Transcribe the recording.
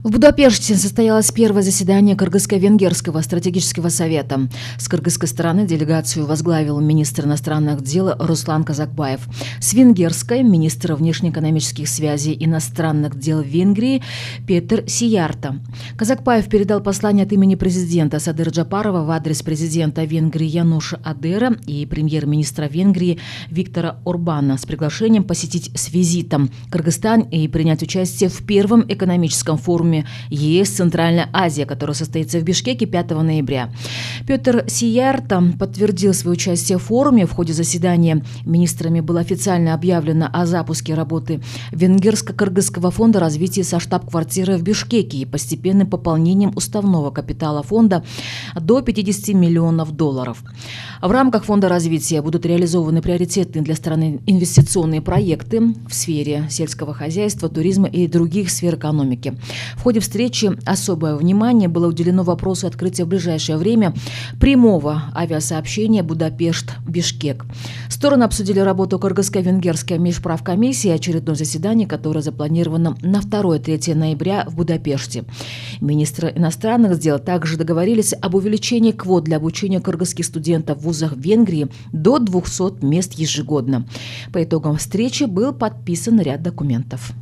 В Будапеште состоялось первое заседание Кыргызско-Венгерского стратегического совета. С кыргызской стороны делегацию возглавил министр иностранных дел Руслан Казакбаев. С венгерской – министр внешнеэкономических связей и иностранных дел Венгрии Петер Сиярто. Казакбаев передал послание от имени президента Садыра Джапарова в адрес президента Венгрии Януша Адера и премьер-министра Венгрии Виктора Орбана с приглашением посетить с визитом Кыргызстан и принять участие в первом экономическом форуме ЕС «Центральная Азия», который состоится в Бишкеке 5 ноября. Петер Сиярто подтвердил свое участие в форуме. В ходе заседания министрами было официально объявлено о запуске работы Венгерско-Кыргызского фонда развития со штаб-квартиры в Бишкеке и постепенным пополнением уставного капитала фонда до $50 миллионов. В рамках фонда развития будут реализованы приоритетные для страны инвестиционные проекты в сфере сельского хозяйства, туризма и других сфер экономики. В ходе встречи особое внимание было уделено вопросу открытия в ближайшее время прямого авиасообщения Будапешт-Бишкек. Стороны обсудили работу Кыргызско-Венгерской межправкомиссии и очередное заседание, которое запланировано на 2-3 ноября в Будапеште. Министры иностранных дел также договорились об увеличении квот для обучения кыргызских студентов в вузах Венгрии до 200 мест ежегодно. По итогам встречи был подписан ряд документов.